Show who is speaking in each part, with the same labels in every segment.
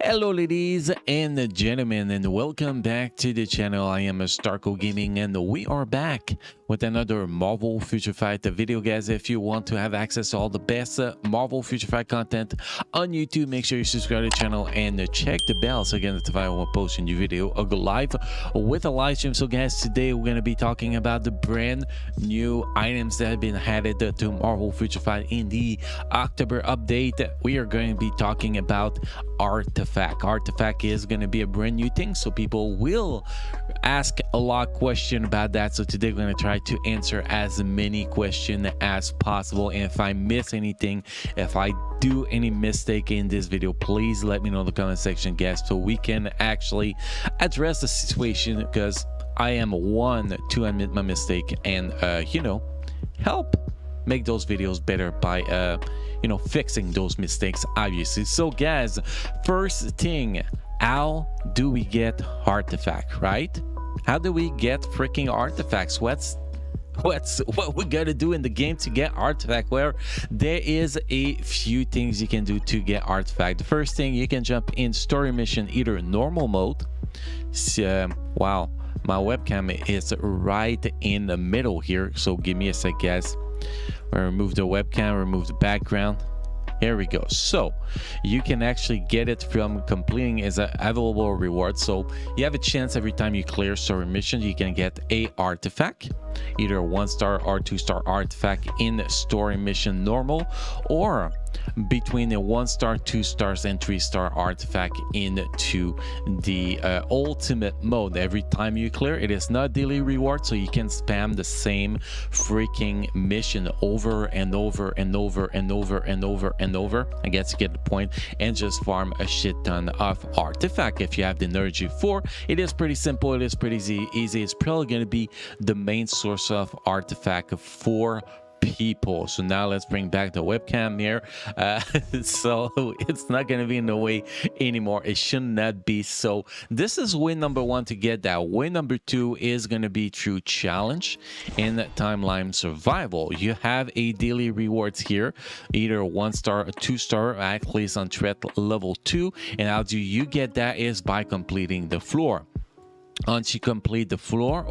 Speaker 1: Hello ladies and gentlemen, and welcome back to the channel. I am Starco Gaming and we are back with another Marvel Future Fight video, guys. If you want to have access to all the best Marvel Future Fight content on YouTube, make sure you subscribe to the channel and check the bell so you get notified when I post a new video or go live with a live stream. So guys, today we're going to be talking about the brand new items that have been added to Marvel Future Fight in the October update. We are going to be talking about Artifact is going to be a brand new thing, so people will ask a lot of questions about that. So today we're going to try to answer as many questions as possible, and if I miss anything, if I do any mistake in this video, please let me know in the comment section, guys, so we can actually address the situation, because I am one to admit my mistake and help make those videos better by fixing those mistakes, obviously. So guys, first thing, how do we get Artifact, right? How do we get freaking artifacts? What we gotta do in the game to get Artifact? Where there is a few things you can do to get Artifact. The first thing, you can jump in story mission, either normal mode. Wow, my webcam is right in the middle here, so give me a sec, guys. We'll remove the webcam, remove the background. Here we go. So you can actually get it from completing as an available reward. So you have a chance every time you clear story mission, you can get a artifact, either a 1-star or 2-star artifact in story mission normal, or between a 1-star, 2 stars and 3-star artifact into the ultimate mode. Every time you clear, it is not daily reward, so you can spam the same freaking mission over and over and over and over and over and over. I guess you get the point, and just farm a shit ton of artifact. If you have the energy for it, is pretty simple, it is pretty easy. It's probably going to be the main source of artifact for people. So now let's bring back the webcam here, so it's not going to be in the way anymore. It should not be. So this is win number 1 to get that. Win number 2 is going to be through challenge in timeline survival. You have a daily rewards here, either 1-star or 2-star, at least on threat level 2. And how do you get that? Is by completing the floor. Once you complete the floor,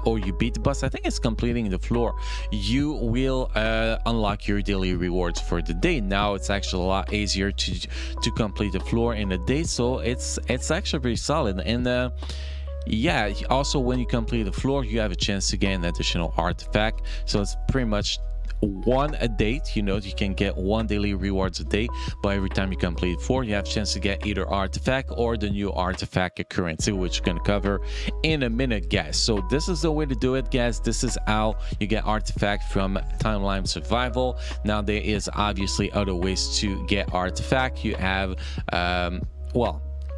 Speaker 1: or you beat the boss, I think it's completing the floor, you will unlock your daily rewards for the day. Now it's actually a lot easier to complete the floor in a day, so it's actually pretty solid. And yeah, also when you complete the floor, you have a chance to gain an additional artifact. So it's pretty much one a day. You can get 1 daily rewards a day, but every time you complete 4, you have a chance to get either artifact or the new artifact currency, which we're gonna cover in a minute, guys. So this is the way to do it, guys. This is how you get artifact from timeline survival. Now there is obviously other ways to get artifact. You have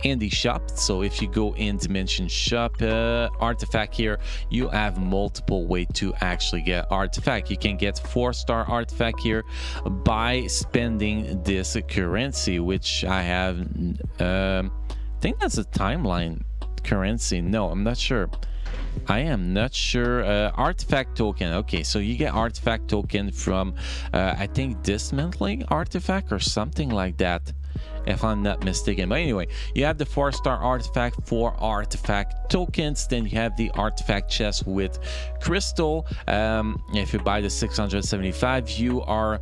Speaker 1: in the shop. So if you go in dimension shop, artifact here, you have multiple way to actually get artifact. You can get 4-star artifact here by spending this currency, which I have. I think that's a timeline currency. No, I'm not sure. I am not sure. Artifact token. Okay, so you get artifact token from I think dismantling artifact or something like that, if I'm not mistaken. But anyway, you have the 4-star artifact, 4 artifact tokens. Then you have the artifact chest with crystal. If you buy the 675, you are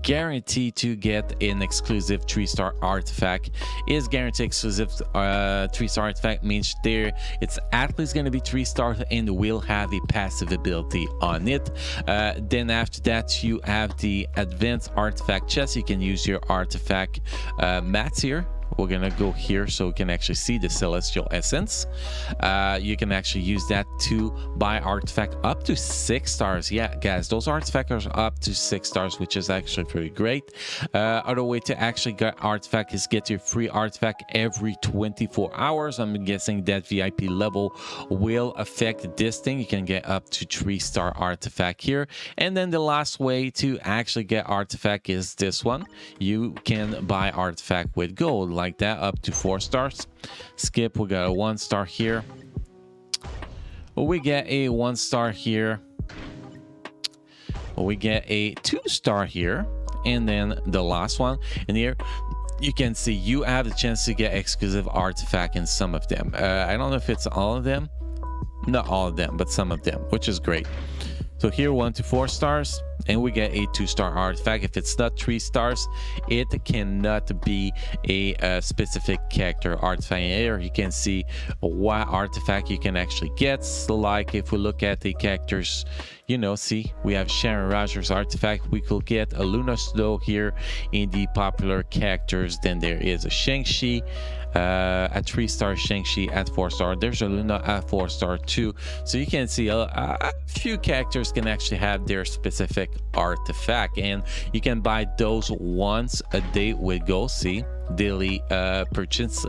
Speaker 1: guaranteed to get an exclusive 3-star artifact. Is guaranteed exclusive 3-star artifact means there it's at least going to be 3 stars and will have a passive ability on it. Then after that, you have the advanced artifact chest. You can use your artifact mats here. We're gonna go here so we can actually see the celestial essence. You can actually use that to buy artifact up to 6 stars. Yeah, guys, those artifacts are up to 6 stars, which is actually pretty great. Other way to actually get artifact is get your free artifact every 24 hours. I'm guessing that VIP level will affect this thing. You can get up to 3-star artifact here. And then the last way to actually get artifact is this one. You can buy artifact with gold, like that, up to 4 stars. Skip, we got a 1-star here. We get a 1-star here. We get a 2-star here. And then the last one. And here you can see you have the chance to get exclusive artifact in some of them. I don't know if it's all of them, not all of them, but some of them, which is great. So here 1 to 4 stars, and we get a 2-star artifact. If it's not 3 stars, it cannot be a specific character artifact. Here you can see what artifact you can actually get. So like if we look at the characters, you know, see we have Sharon Rogers artifact. We could get a Luna Snow here in the popular characters. Then there is a Shang-Chi at 3-star, Shang-Chi at 4-star. There's a Luna at 4-star too. So you can see a few characters can actually have their specific artifact, and you can buy those once a day with Go. See, daily purchase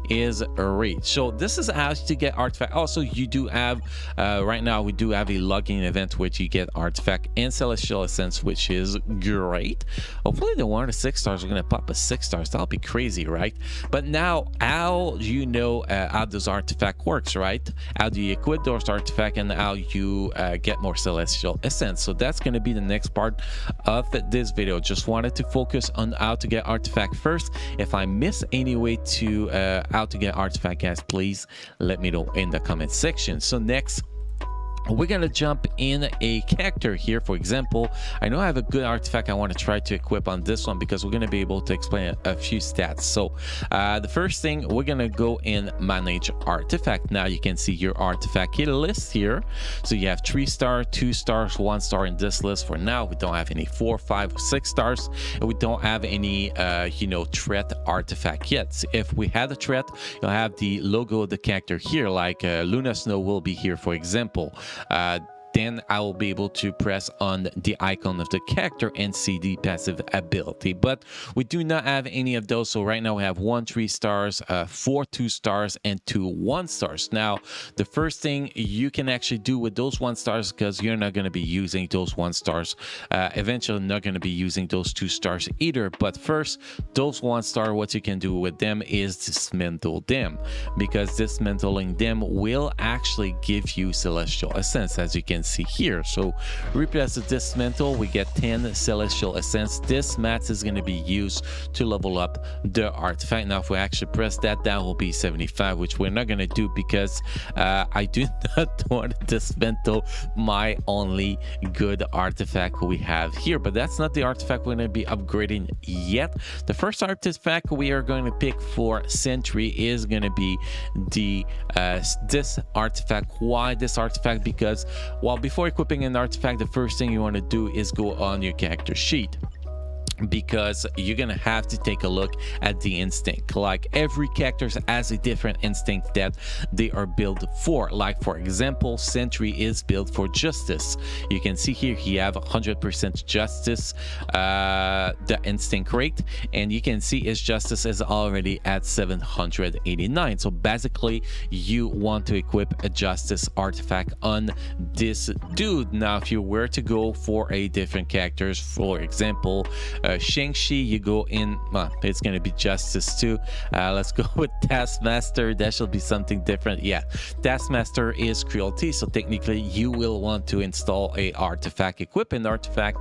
Speaker 1: is reached. So this is how to get artifact. Also, you do have right now we do have a login event which you get artifact and celestial essence, which is great. Hopefully the 1 to 6 stars are going to pop a 6 stars. That'll be crazy, right? But now, how do you know how this artifact works, right? How do you equip those artifact and how you get more celestial essence? So that's going to be the next part of this video. Just wanted to focus on how to get artifact first. If I miss any way to how to get artifact, guys, please let me know in the comment section. So next, we're gonna jump in a character here. For example, I know I have a good artifact I want to try to equip on this one because we're gonna be able to explain a few stats. So the first thing, we're gonna go and manage artifact. Now you can see your artifact list here. So you have 3-star, 2 stars, 1 star in this list. For now, we don't have any 4, 5, or 6 stars, and we don't have any you know, threat artifact yet. So if we had a threat, you'll have the logo of the character here, like Luna Snow will be here, for example. Then I will be able to press on the icon of the character and see the passive ability. But we do not have any of those. So right now we have 1 3 stars, 4 2 stars, and 2 1 stars. Now, the first thing you can actually do with those 1 stars, because you're not going to be using those 1 stars, eventually not going to be using those 2 stars either. But first, those 1 star, what you can do with them is dismantle them, because dismantling them will actually give you celestial essence, as you can see here. So replace the dismantle, we get 10 celestial essence. This mat is going to be used to level up the artifact. Now if we actually press that, that will be 75, which we're not going to do because I do not want to dismantle my only good artifact we have here. But that's not the artifact we're going to be upgrading yet. The first artifact we are going to pick for Sentry is going to be the this artifact. Why this artifact? Because well, before equipping an artifact, the first thing you want to do is go on your character sheet, because you're gonna have to take a look at the instinct. Like every character has a different instinct that they are built for. Like for example, Sentry is built for justice. You can see here he have 100% justice, the instinct rate, and you can see his justice is already at 789. So basically you want to equip a justice artifact on this dude. Now if you were to go for a different characters, for example Shang-Chi, you go in, it's going to be justice too. Let's go with Taskmaster. That should be something different. Yeah, Taskmaster is cruelty, so technically you will want to install a artifact, equip an artifact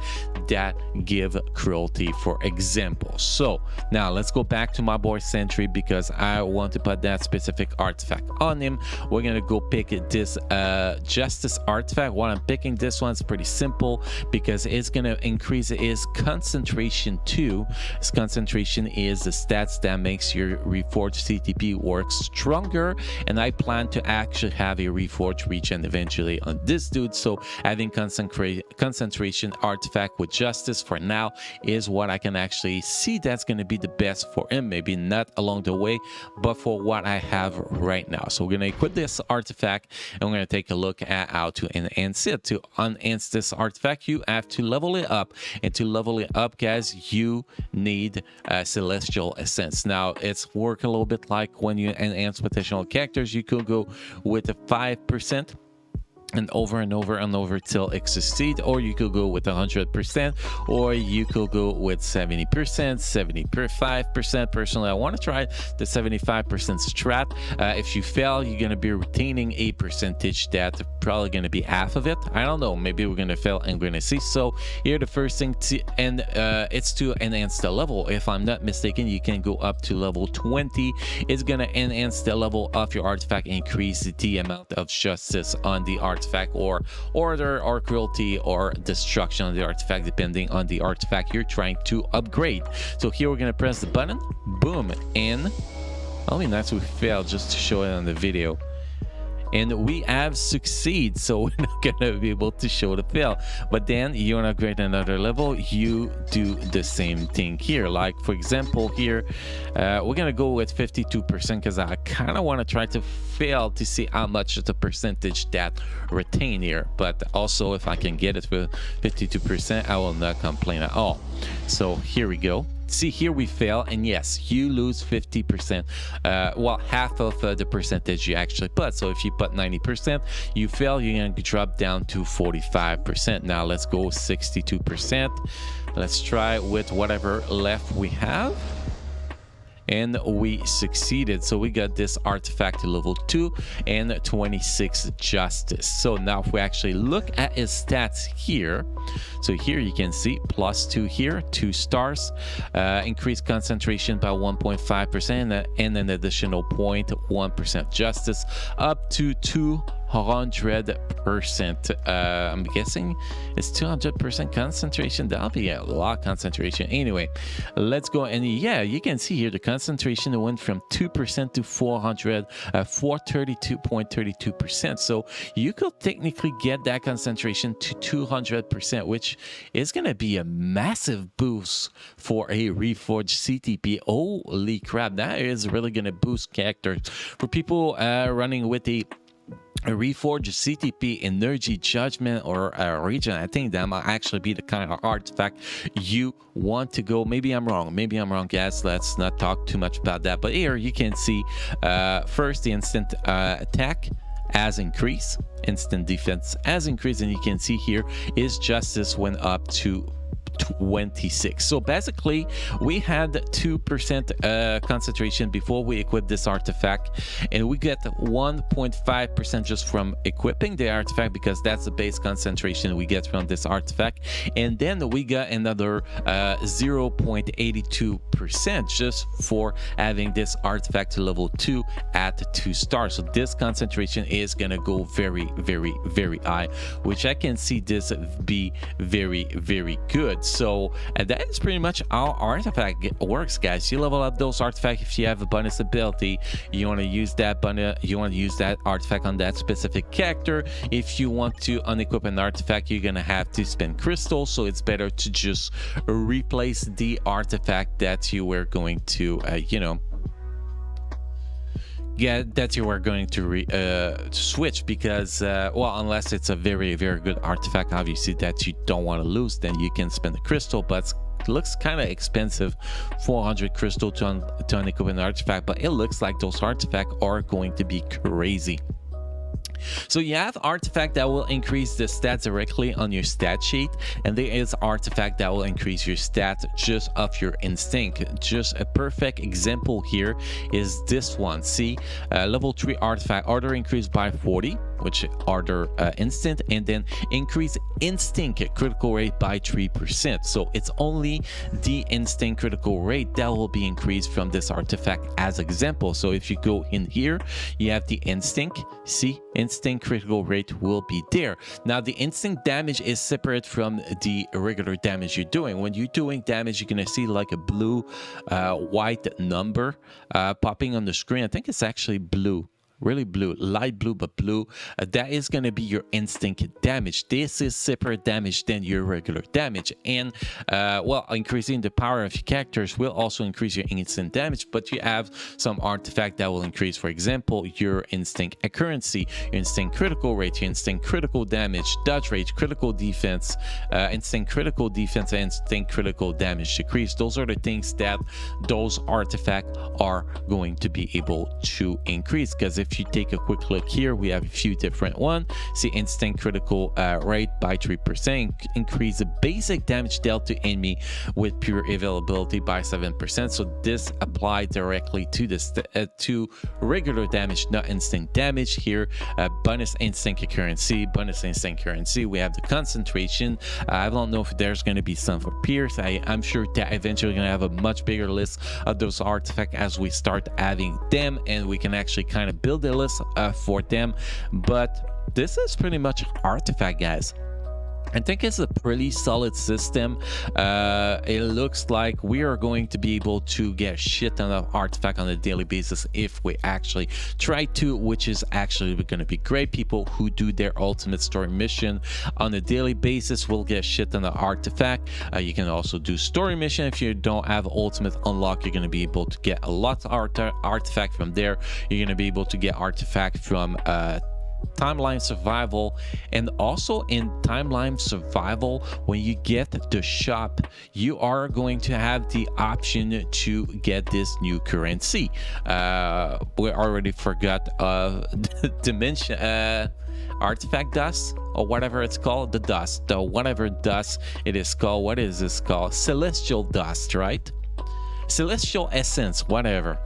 Speaker 1: that give cruelty, for example. So now let's go back to my boy Sentry, because I want to put that specific artifact on him. We're going to go pick this justice artifact. Why I'm picking this one is pretty simple, because it's going to increase his concentration too. His concentration is the stats that makes your reforged CTP work stronger, and I plan to actually have a reforged regen eventually on this dude. So having concentration artifact with justice for now is what I can actually see that's going to be the best for him. Maybe not along the way, but for what I have right now. So we're going to equip this artifact, and we're going to take a look at how to enhance it. To enhance this artifact, you have to level it up, and to level it up, guys, you need celestial essence. Now it's work a little bit like when you enhance potential characters. You could go with a 5%, and over and over and over till it succeed, or you could go with 100%, or you could go with 70%, 75%. Personally, I want to try the 75% strat. If you fail, you're going to be retaining a percentage that probably going to be half of it. I don't know, maybe we're going to fail and we're going to see. So here the first thing to and it's to enhance the level. If I'm not mistaken, you can go up to level 20. It's going to enhance the level of your artifact, increase the amount of justice on the artifact, or order or cruelty or destruction of the artifact, depending on the artifact you're trying to upgrade. So here we're going to press the button, boom, and only nice we failed just to show it on the video. And we have succeed, so we're not gonna be able to show the fail. But then you wanna upgrade another level, you do the same thing here. Like for example here, we're gonna go with 52% because I kind of want to try to fail to see how much of the percentage that retain here. But also if I can get it for 52%, I will not complain at all. So here we go. See, here we fail, and yes, you lose 50%, well, half of the percentage you actually put. So if you put 90%, you fail, you're going to drop down to 45%. Now let's go 62%. Let's try with whatever left we have. And we succeeded. So we got this artifact to level 2 and 26 justice. So now if we actually look at his stats here, so here you can see +2 here, 2 stars, increased concentration by 1.5% and an additional 0.1% justice, up to 200%. I'm guessing it's 200% concentration. That'll be a lot of concentration. Anyway, let's go, and yeah, you can see here the concentration went from 2% to 432.32%. So you could technically get that concentration to 200%, which is going to be a massive boost for a Reforged CTP. Holy crap, that is really going to boost characters for people running with a Reforged CTP, Energy, Judgment, or Region. I think that might actually be the kind of artifact you want to go. Maybe I'm wrong, guys. Let's not talk too much about that. But here you can see first the instant attack has increased, instant defense has increased, and you can see here his justice went up to 26. So basically we had 2% concentration before we equip this artifact, and we get 1.5% just from equipping the artifact, because that's the base concentration we get from this artifact. And then we got another 0.82% just for having this artifact to level 2 at 2 stars. So this concentration is gonna go very, very, very high, which I can see this be very, very good. So that is pretty much how artifact works, guys. You level up those artifacts if you have a bonus ability. You want to use that artifact on that specific character. If you want to unequip an artifact, you're gonna have to spend crystals, so it's better to just replace the artifact that you were going to switch, because well, unless it's a very, very good artifact, obviously, that you don't want to lose, then you can spend the crystal. But it looks kind of expensive, 400 crystal to unequip an artifact, but it looks like those artifacts are going to be crazy. So you have artifact that will increase the stats directly on your stat sheet, and there is artifact that will increase your stats just off your instinct. Just a perfect example here is this one. See, level 3 artifact, order increased by 40, which order instant, and then increase instinct critical rate by 3%. So it's only the instinct critical rate that will be increased from this artifact as example. So if you go in here, you have the instinct. See, instinct critical rate will be there. Now the instinct damage is separate from the regular damage you're doing. When you're doing damage, you're gonna see like a blue white number popping on the screen. I think it's actually blue, really blue, light blue, but blue. That is going to be your instinct damage. This is separate damage than your regular damage. And well, increasing the power of your characters will also increase your instant damage, but you have some artifact that will increase, for example, your instinct accuracy, your instinct critical rate, your instinct critical damage, dodge rate, critical defense, instinct critical defense, and instinct critical damage decrease. Those are the things that those artifacts are going to be able to increase, because if if you take a quick look here, we have a few different ones. See, instant critical rate by 3%, increase the basic damage dealt to enemy with pure availability by 7%. So this applied directly to this to regular damage, not instant damage. Here, bonus instant currency. We have the concentration. I don't know if there's going to be some for Pierce. I'm sure that eventually going to have a much bigger list of those artifacts as we start adding them, and we can actually kind of build a list for them. But this is pretty much artifact, guys. I think it's a pretty solid system. It looks like we are going to be able to get a shit ton of artifact on a daily basis if we actually try to, which is actually going to be great. People who do their ultimate story mission on a daily basis will get a shit ton of artifact. You can also do story mission. If you don't have ultimate unlock, you're going to be able to get a lot of artifact from there. You're going to be able to get artifact from timeline survival, and also in timeline survival, when you get the shop, you are going to have the option to get this new currency. We already forgot dimension artifact dust, or whatever it's called, the dust, the whatever dust it is called. What is this called? Celestial dust, right? Celestial essence, whatever.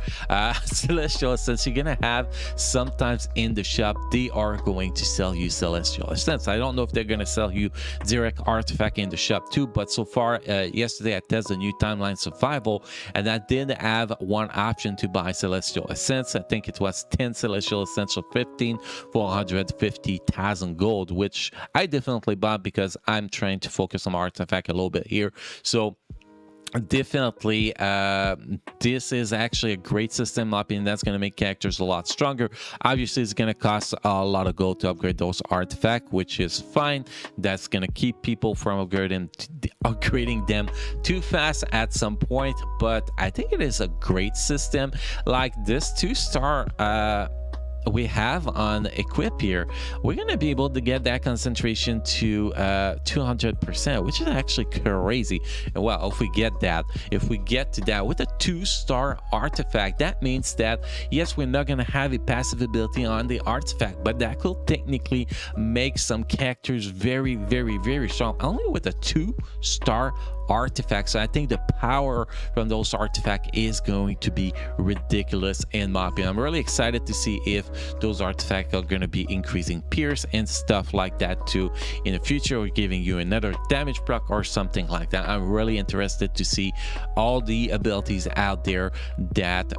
Speaker 1: Celestial essence, you're gonna have sometimes in the shop. They are going to sell you celestial essence. I don't know if they're gonna sell you direct artifact in the shop too, but so far yesterday I tested the new timeline survival, and I did have one option to buy celestial essence. I think it was 10 celestial essence or 15 for 150,000 gold, which I definitely bought because I'm trying to focus on artifact a little bit here. So definitely this is actually a great system. In my opinion, that's going to make characters a lot stronger. Obviously it's going to cost a lot of gold to upgrade those artifacts, which is fine. That's going to keep people from upgrading them too fast at some point, but I think it is a great system. Like this 2-star we have on equip here, we're going to be able to get that concentration to 200%, which is actually crazy. And well, if we get to that with a 2-star artifact, that means that yes, we're not going to have a passive ability on the artifact, but that could technically make some characters very, very, very strong only with a 2-star artifact. So I think the power from those artifacts is going to be ridiculous in my opinion. I'm really excited to see if those artifacts are going to be increasing pierce and stuff like that too in the future, or giving you another damage proc or something like that. I'm really interested to see all the abilities out there that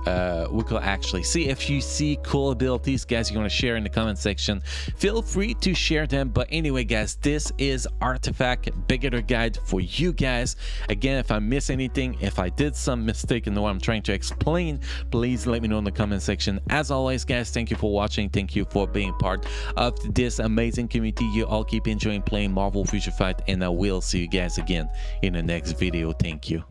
Speaker 1: we could actually see. If you see cool abilities, guys, you want to share in the comment section, feel free to share them. But anyway, guys, this is artifact beginner guide for you guys. Again, if I miss anything, if I did some mistake in what I'm trying to explain, please let me know in the comment section. As always, guys, thank you for watching. Thank you for being part of this amazing community. You all keep enjoying playing Marvel Future Fight, and I will see you guys again in the next video. Thank you.